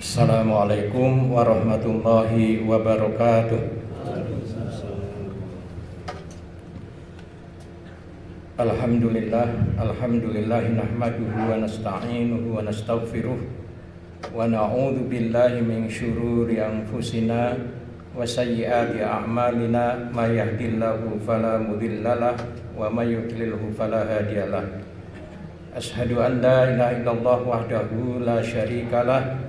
Assalamualaikum warahmatullahi wabarakatuh. Alhamdulillah nahmaduhu wa nasta'inuhu wa nastaghfiruh wa na'udzu billahi min syururi anfusina wa sayyiati a'malina, may yahdihillahu fala mudhillalah wa may yudlilhu fala hadiyalah. Asyhadu an la ilaha illallah wahdahu la syarikalah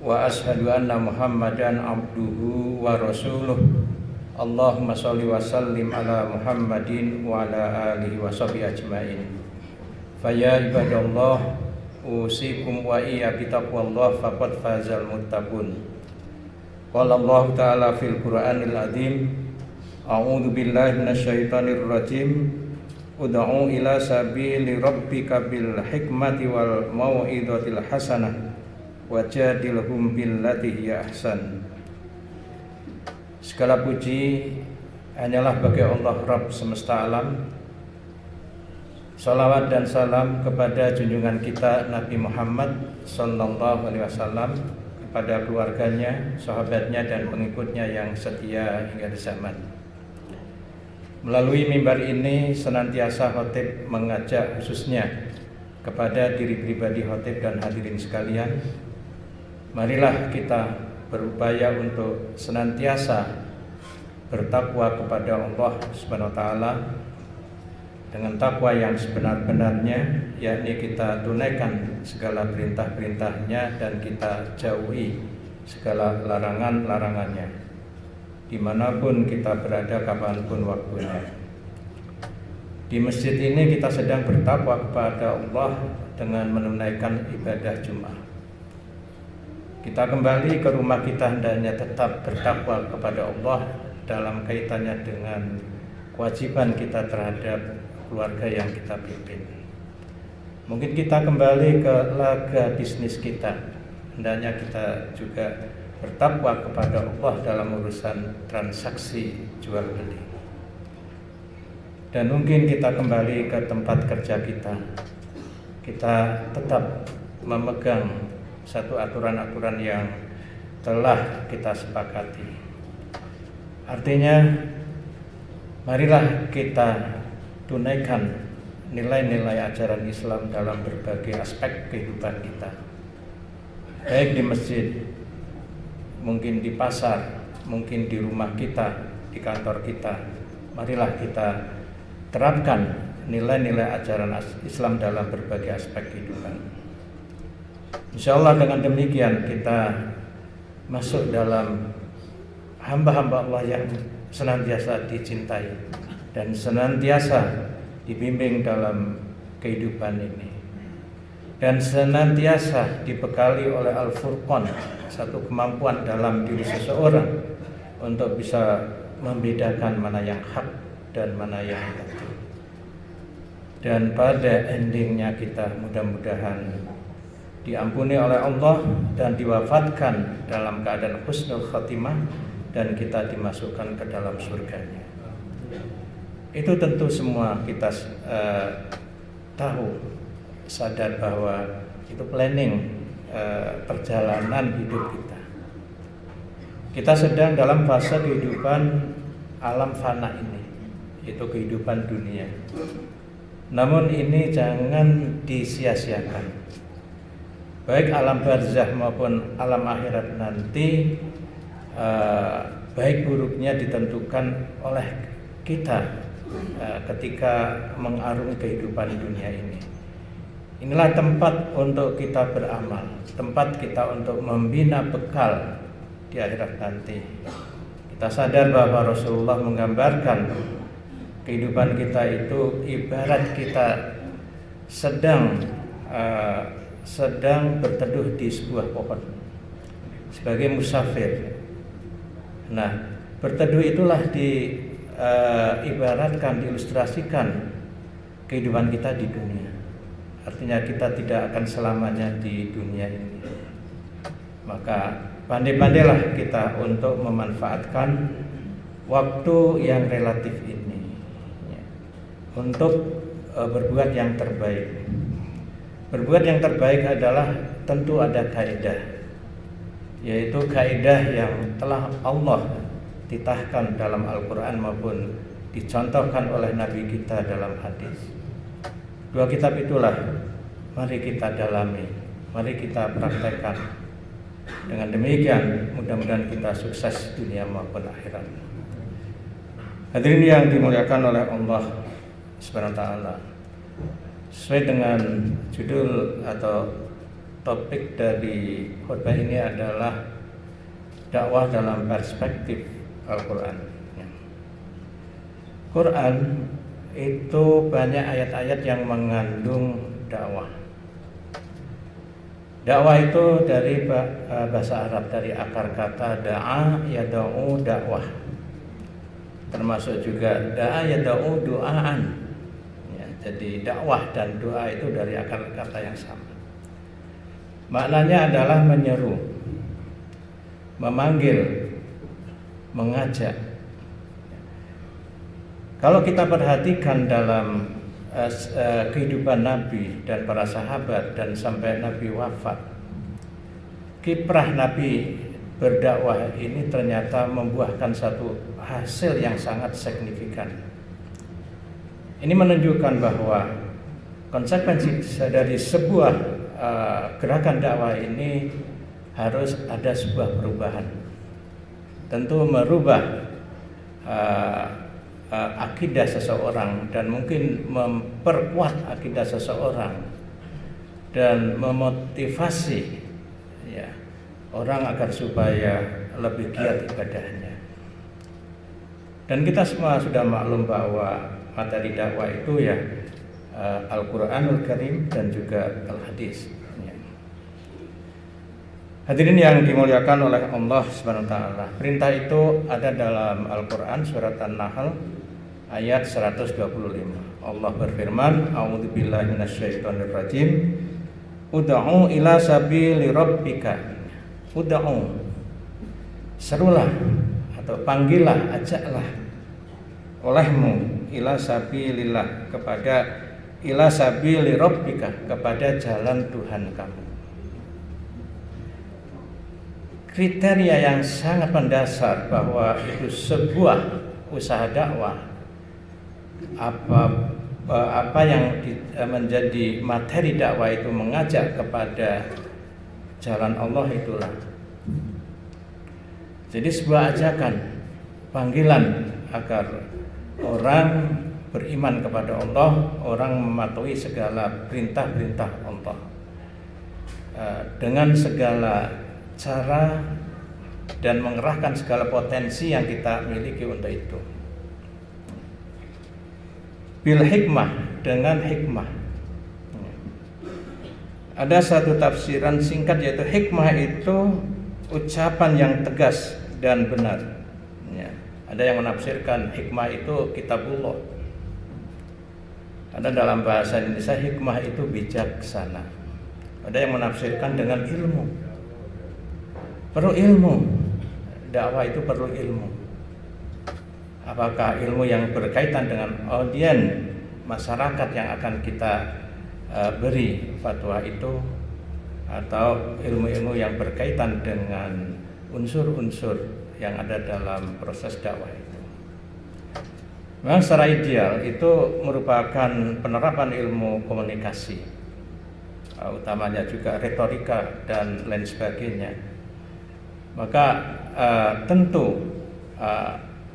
wa asyhadu anna Muhammadan abduhu wa rasuluh. Allahumma sholli wa sallim ala Muhammadin wa ala alihi wa sahbihi ajmain. Faya ibadallah, usikum wa iya bitaqwallah faqad fazal muttaqun. Qala Allah ta'ala fil Qur'anil azim, a'udzu billahi minasyaitonir rajim, ud'u ila sabili rabbika bil hikmati wal mau'izatil hasanah wajadilhum billati hiya ahsan. Segala puji hanyalah bagi Allah Rabb semesta alam. Salawat dan salam kepada junjungan kita Nabi Muhammad sallallahu alaihi wasallam, kepada keluarganya, sahabatnya dan pengikutnya yang setia hingga zaman. Melalui mimbar ini senantiasa khotib mengajak khususnya kepada diri pribadi khotib dan hadirin sekalian, marilah kita berupaya untuk senantiasa bertakwa kepada Allah Subhanahu wa taala dengan takwa yang sebenar-benarnya, yakni kita tunaikan segala perintah-perintahnya dan kita jauhi segala larangan-larangannya dimanapun kita berada, kapanpun waktunya. Di masjid ini kita sedang bertakwa kepada Allah dengan menunaikan ibadah Jumat. Kita kembali ke rumah, kita hendaknya tetap bertakwa kepada Allah dalam kaitannya dengan kewajiban kita terhadap keluarga yang kita pimpin. Mungkin kita kembali ke laga bisnis kita, hendaknya kita juga bertakwa kepada Allah dalam urusan transaksi jual beli. Dan mungkin kita kembali ke tempat kerja kita tetap memegang satu aturan-aturan yang telah kita sepakati. Artinya, marilah kita tunaikan nilai-nilai ajaran Islam dalam berbagai aspek kehidupan kita, baik di masjid, mungkin di pasar, mungkin di rumah kita, di kantor kita. Marilah kita terapkan nilai-nilai ajaran Islam dalam berbagai aspek kehidupan. Insyaallah dengan demikian kita masuk dalam hamba-hamba Allah yang senantiasa dicintai dan senantiasa dibimbing dalam kehidupan ini, dan senantiasa dibekali oleh Al-Furqan, satu kemampuan dalam diri seseorang untuk bisa membedakan mana yang hak dan mana yang batil. Dan pada endingnya kita mudah-mudahan diampuni oleh Allah dan diwafatkan dalam keadaan husnul khatimah dan kita dimasukkan ke dalam surganya. Itu tentu semua kita tahu, sadar bahwa itu planning perjalanan hidup kita. Kita sedang dalam fase kehidupan alam fana ini, yaitu kehidupan dunia. Namun ini jangan disia-siakan. Baik alam barzah maupun alam akhirat nanti, baik buruknya ditentukan oleh kita ketika mengarungi kehidupan dunia ini. Inilah tempat untuk kita beramal, tempat kita untuk membina bekal di akhirat nanti. Kita sadar bahwa Rasulullah menggambarkan kehidupan kita itu ibarat kita sedang berteduh di sebuah pohon sebagai musafir. Nah, berteduh itulah diibaratkan, diilustrasikan kehidupan kita di dunia. Artinya kita tidak akan selamanya di dunia ini. Maka pandai-pandailah kita untuk memanfaatkan waktu yang relatif ini untuk berbuat yang terbaik. Berbuat yang terbaik adalah tentu ada kaidah. yaitu kaidah yang telah Allah titahkan dalam Al-Quran maupun dicontohkan oleh Nabi kita dalam hadis. Dua kitab itulah mari kita dalami, mari kita praktekkan. Dengan demikian mudah-mudahan kita sukses dunia maupun akhirat. Hadirin yang dimuliakan oleh Allah Subhanahu wa taala. Sesuai dengan judul atau topik dari khutbah ini adalah dakwah dalam perspektif Al-Quran. Quran itu banyak ayat-ayat yang mengandung dakwah. Dakwah itu dari bahasa Arab, dari akar kata da'a yada'u dakwah. Termasuk juga da'a yada'u du'aan. Ya, jadi dakwah dan doa itu dari akar kata yang sama. Maknanya adalah menyeru, memanggil, mengajak. Kalau kita perhatikan dalam kehidupan Nabi dan para sahabat dan sampai Nabi wafat, kiprah Nabi berdakwah ini ternyata membuahkan satu hasil yang sangat signifikan. Ini menunjukkan bahwa konsekuensi dari sebuah gerakan dakwah ini harus ada sebuah perubahan. Tentu merubah akidah seseorang dan mungkin memperkuat akidah seseorang dan memotivasi ya orang agar supaya lebih giat ibadahnya. Dan kita semua sudah maklum bahwa materi dakwah itu ya Al-Quranul Karim dan juga Al-Hadis. Hadirin yang dimuliakan oleh Allah Subhanahu wa taala. Perintah itu ada dalam Al-Qur'an surat An-Nahl ayat 125. Allah berfirman, "A'udzubillahi minasyaitonirrajim. Ud'u ila sabili rabbika." Ud'u. Serulah atau panggillah, ajaklah olehmu ila sabilillah, kepada ila sabili rabbika, kepada jalan Tuhan kamu. Kriteria yang sangat mendasar bahwa itu sebuah usaha dakwah, apa yang menjadi materi dakwah itu mengajak kepada jalan Allah itulah. Jadi sebuah ajakan, panggilan agar orang beriman kepada Allah, orang mematuhi segala perintah-perintah Allah dengan segala cara dan mengerahkan segala potensi yang kita miliki untuk itu. Bil hikmah, dengan hikmah. Ada satu tafsiran singkat yaitu hikmah itu ucapan yang tegas dan benar. Ya. Ada yang menafsirkan hikmah itu kitabullah. Ada dalam bahasa Indonesia hikmah itu bijaksana. Ada yang menafsirkan dengan ilmu. Perlu ilmu, dakwah itu perlu ilmu. Apakah ilmu yang berkaitan dengan audiens masyarakat yang akan kita beri fatwa itu, atau ilmu-ilmu yang berkaitan dengan unsur-unsur yang ada dalam proses dakwah itu. Memang secara ideal itu merupakan penerapan ilmu komunikasi, utamanya juga retorika dan lain sebagainya. Maka tentu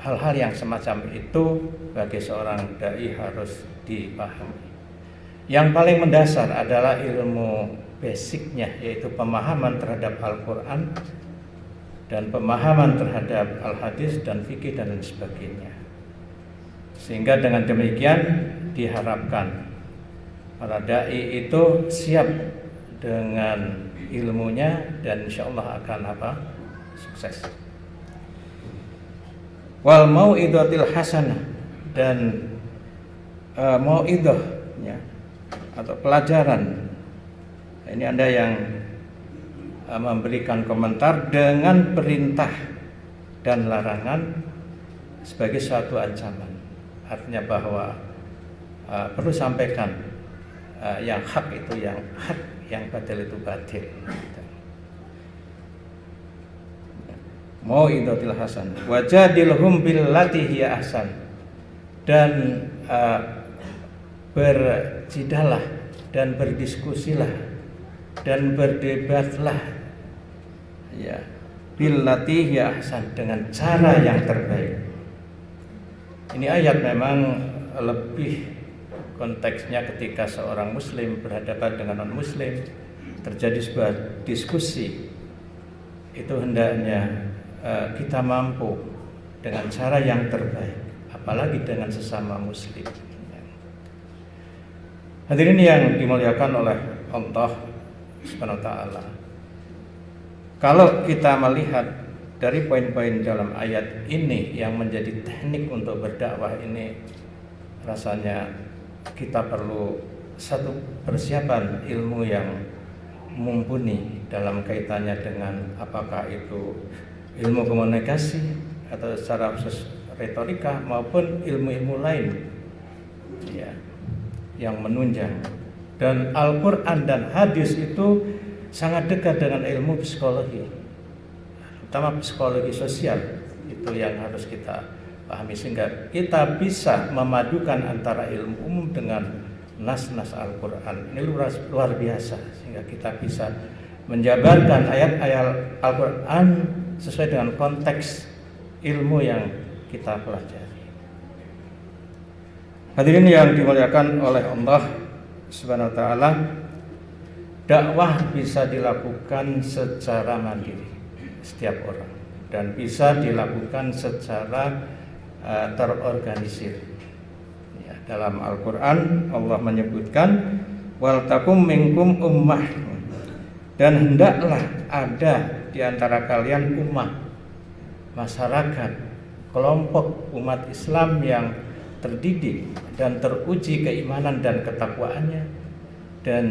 hal-hal yang semacam itu bagi seorang dai harus dipahami. Yang paling mendasar adalah ilmu basicnya, yaitu pemahaman terhadap Al-Quran dan pemahaman terhadap Al-Hadis dan fikih dan lain sebagainya. Sehingga dengan demikian diharapkan para dai itu siap dengan ilmunya dan insyaallah akan sukses. Wal mau'idatil hasanah, dan mau'idah ya, atau pelajaran. Ini ada yang memberikan komentar dengan perintah dan larangan sebagai suatu ancaman. Artinya bahwa perlu sampaikan yang hak itu yang hak, yang batil itu batil. mau'izatil hasan wajadilhum billati hiya ahsan, dan berjidalah dan berdiskusilah dan berdebatlah ya billati hiya ahsan, dengan cara yang terbaik. Ini ayat memang lebih konteksnya ketika seorang muslim berhadapan dengan non muslim, terjadi sebuah diskusi, itu hendaknya kita mampu dengan cara yang terbaik, apalagi dengan sesama muslim. Hadirin yang dimuliakan oleh Allah Subhanahu wa taala, kalau kita melihat dari poin-poin dalam ayat ini yang menjadi teknik untuk berdakwah ini, rasanya kita perlu satu persiapan ilmu yang mumpuni dalam kaitannya dengan apakah itu ilmu komunikasi atau secara khusus retorika maupun ilmu-ilmu lain ya, yang menunjang. Dan Al-Quran dan hadis itu sangat dekat dengan ilmu psikologi, terutama psikologi sosial, itu yang harus kita pahami sehingga kita bisa memadukan antara ilmu umum dengan nas-nas Al-Quran. Ini luar biasa, sehingga kita bisa menjabarkan ayat-ayat Al-Quran sesuai dengan konteks ilmu yang kita pelajari. Hadirin yang dimuliakan oleh Allah Subhanahu wa taala, dakwah bisa dilakukan secara mandiri setiap orang dan bisa dilakukan secara terorganisir. Ya, dalam Al-Quran Allah menyebutkan wal takum minkum ummah, dan hendaklah ada di antara kalian ummah, masyarakat, kelompok umat Islam yang terdidik dan teruji keimanan dan ketakwaannya, dan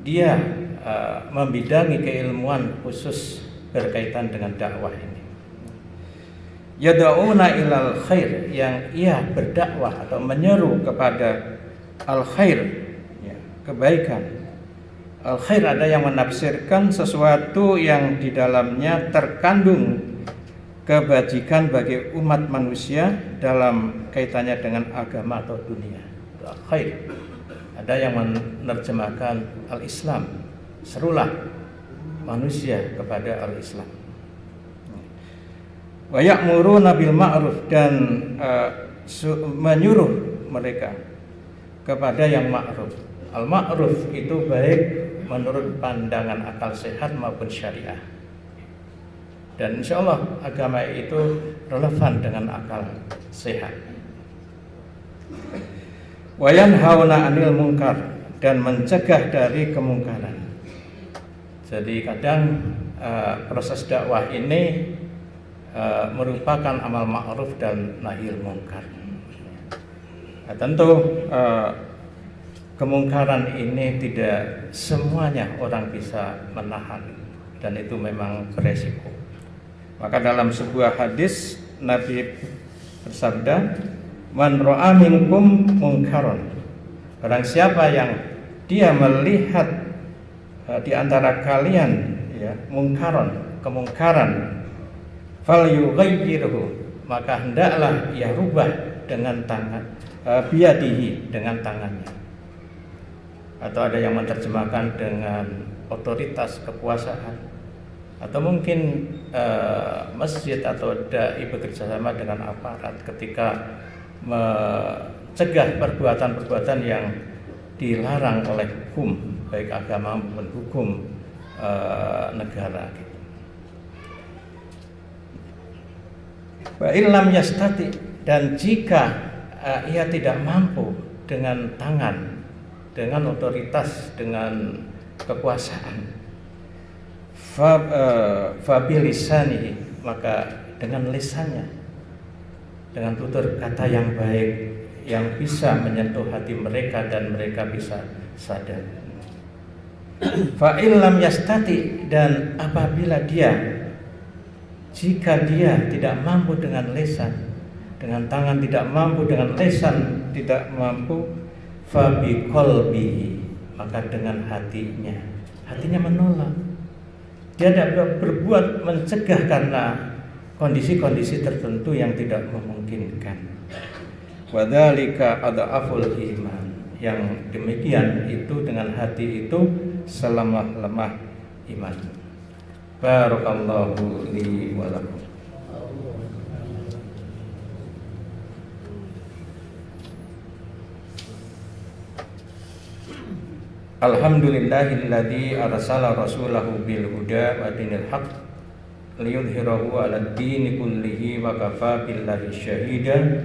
dia membidangi keilmuan khusus berkaitan dengan dakwah ini. Yad'una ilal khair, yang ia berdakwah atau menyeru kepada al khair ya, kebaikan. Al khair ada yang menafsirkan sesuatu yang di dalamnya terkandung kebajikan bagi umat manusia dalam kaitannya dengan agama atau dunia. Al khair. Ada yang menerjemahkan al-Islam, serulah manusia kepada al-Islam. Wa ya'muruna bil ma'ruf, dan menyuruh mereka kepada yang ma'ruf. Al-ma'ruf itu baik menurut pandangan akal sehat maupun syariah. Dan insya Allah agama itu relevan dengan akal sehat. Wa yanhauna 'anil munkar, dan mencegah dari kemungkaran. Jadi kadang proses dakwah ini merupakan amal ma'ruf dan nahil munkar. Nah, tentu kemungkaran ini tidak semuanya orang bisa menahan, dan itu memang beresiko. Maka dalam sebuah hadis Nabi bersabda, man ra'a minkum munkaron, barang siapa yang dia melihat di antara kalian ya mungkaron, kemungkaran, falyughayyirhu, maka hendaklah ia rubah dengan tangan, biyadihi, dengan tangannya. Atau ada yang menerjemahkan dengan otoritas kekuasaan, atau mungkin masjid atau dai bekerjasama dengan aparat ketika mencegah perbuatan-perbuatan yang dilarang oleh hukum, baik agama maupun hukum negara. Wa illam yastati, dan jika ia tidak mampu dengan tangan, dengan otoritas, dengan kekuasaan, fabilisanihi, maka dengan lisannya, dengan tutur kata yang baik yang bisa menyentuh hati mereka dan mereka bisa sadar. Fa illam yastati, dan apabila jika dia tidak mampu dengan lisan, dengan tangan tidak mampu, dengan lisan tidak mampu, fa biqalbihi, maka dengan hatinya menolak. Dia tidak berbuat mencegah karena kondisi-kondisi tertentu yang tidak memungkinkan. Wadzalika adhaful iman. Yang demikian itu dengan hati itu selemah-lemah iman. Barakallahu li wa lakum. Alhamdulillahilladzi arsala rasulahu bil huda wa dinil haqq liyudhhirahu 'alad dini kullihi wa kafaa billahi syahida.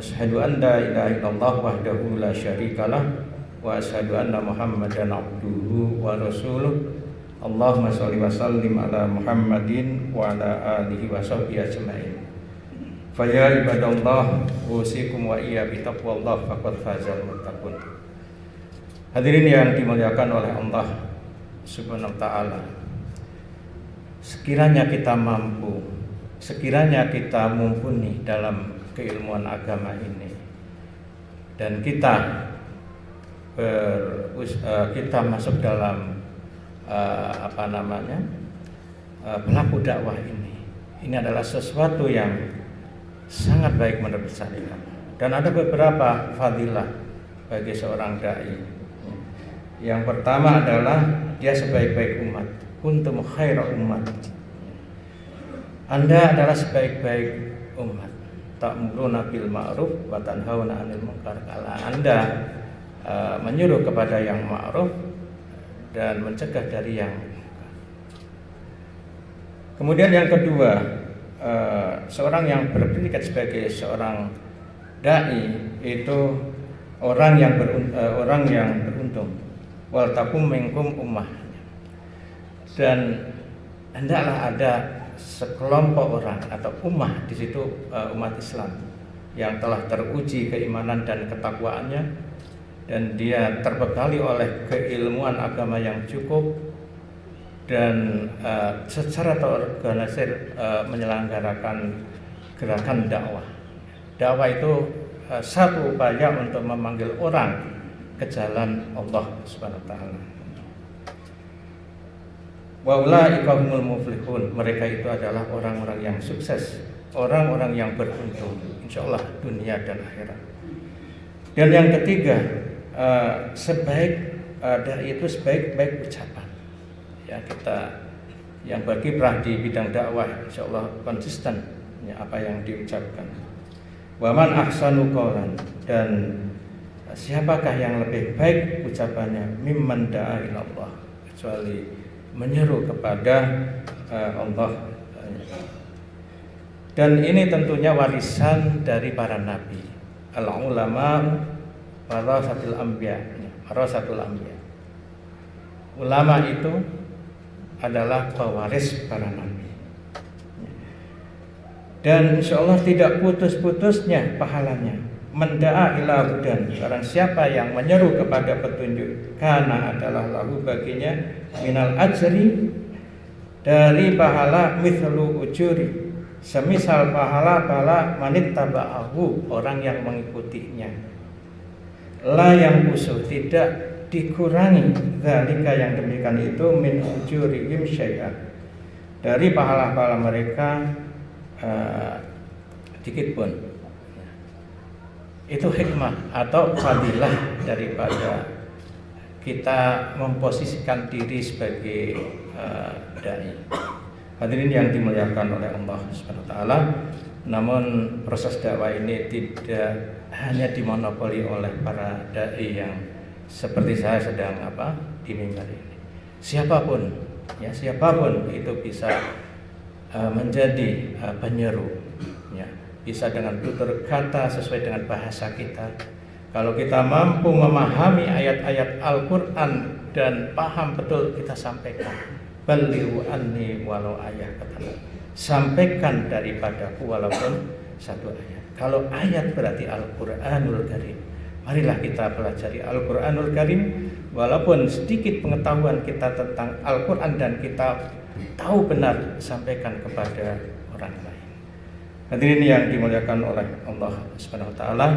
Asyhadu an la ilaha illallah wahdahu la syarikalah wa asyhadu anna Muhammadan abduhu wa rasuluh. Allahumma shalli wa sallim ala Muhammadin wa ala alihi wa sahbihi ajmain. Fa ya ibadallah usikum wa iyya bi taqwallah faqad fazal muttaqun. Hadirin yang dimuliakan oleh Allah Subhanahu wa taala. Sekiranya kita mampu, sekiranya kita mumpuni dalam keilmuan agama ini dan kita masuk dalam pelaku dakwah ini adalah sesuatu yang sangat baik menurut saya. Dan ada beberapa fadilah bagi seorang dai. Yang pertama adalah dia sebaik-baik umat, kuntum khaira umat. Anda adalah sebaik-baik umat. Ta'muruna bil ma'ruf wa tanhauna 'anil munkar. Kalau Anda menyuruh kepada yang ma'ruf dan mencegah dari yang munkar. Kemudian yang kedua, seorang yang berpredikat sebagai seorang dai itu orang yang beruntung. Wal takum minkum ummah. Dan hendaklah ada sekelompok orang atau ummah di situ, umat Islam yang telah teruji keimanan dan ketakwaannya dan dia terbekali oleh keilmuan agama yang cukup dan secara terorganisir menyelenggarakan gerakan dakwah. Dakwah itu satu upaya untuk memanggil orang ke jalan Allah Subhanahu wa taala. Wa ulaika humul muflihun. Mereka itu adalah orang-orang yang sukses, orang-orang yang beruntung insyaallah dunia dan akhirat. Dan yang ketiga, dai itu sebaik-baik ucapan. Ya, kita yang berkiprah di bidang dakwah insyaallah konsisten ya, apa yang diucapkan. Wa man ahsanu qawlan, dan siapakah yang lebih baik ucapannya mimman da'a ilallah, kecuali menyeru kepada Allah. Dan ini tentunya warisan dari para nabi. Al-ulama warasatul anbiya. Ulama itu adalah pewaris para nabi. Dan insyaallah tidak putus-putusnya pahalanya. Menda'a ila hudan, barang siapa yang menyeru kepada petunjuk, kana adalah lahu baginya minal ajri, dari pahala mithlu ujuri, semisal pahala manit taba'ahu, orang yang mengikutinya. La yang usuh, tidak dikurangi dzalika yang demikian itu min ujurihim syai'an, dari pahala-pahala mereka sedikit pun. Itu hikmah atau fadilah daripada kita memposisikan diri sebagai dai. Hadirin yang dimuliakan oleh Allah Subhanahu wa taala, namun proses dakwah ini tidak hanya dimonopoli oleh para dai yang seperti saya sedang di mimbar ini. Siapapun itu bisa menjadi penyeru, ya. Bisa dengan tutur kata sesuai dengan bahasa kita. Kalau kita mampu memahami ayat-ayat Al-Quran dan paham betul, kita sampaikan. Balighu anni walau ayat, kata. Sampaikan daripadaku walaupun satu ayat. Kalau ayat berarti Al-Quranul Karim. Marilah kita pelajari Al-Quranul Karim. Walaupun sedikit pengetahuan kita tentang Al-Quran dan kita tahu benar, sampaikan kepada orang lain. Hadirin yang dimuliakan oleh Allah Subhanahu wa taala,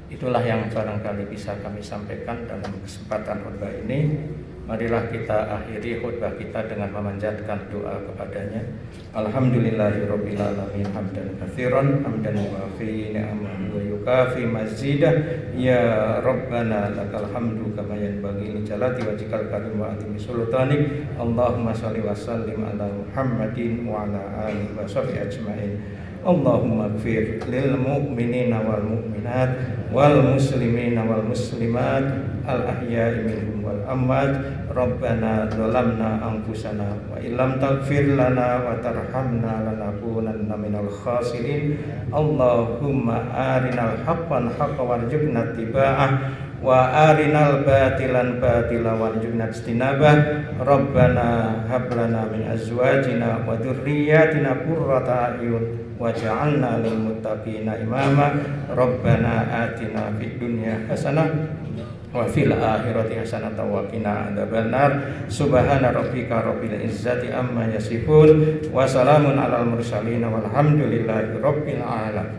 itulah yang barangkali bisa kami sampaikan dalam kesempatan khutbah ini. Marilah kita akhiri khutbah kita dengan memanjatkan doa kepadanya. Alhamdulillahirabbil alamin hamdan katsiran hamdan muwafi ni'amahu wa yukafi mazidah. Ya Rabbana lakal hamdu kama yanbaghi li jalali wajhikal karim wa azimi sultanik. Allahumma shalli wa sallim ala Muhammadin wa ala alihi wa sahbihi ajmain. Allahumma ighfir lil mu'minina wal mu'minat wal muslimina wal muslimat al ahya'i minhum wal amwat. Rabbana zalamna anfusana wa illam taghfir lana wa tarhamna lanakunanna minal khasirin. Allahumma arinal haqqan haqqan warzuqna ittiba'ah wa arinal batilan batila warzuqna ijtinabah. Rabbana hab lana min azwajina wa dhurriyyatina qurrata a'yun waj'alna lil muttaqina imama. Rabbana atina fid dunya hasanah wa fil akhirati hasanatan wa qina adzabannar. Subhana rabbika rabbil izzati amma yasifun wa salamun alal mursalin walhamdulillahi rabbil alamin.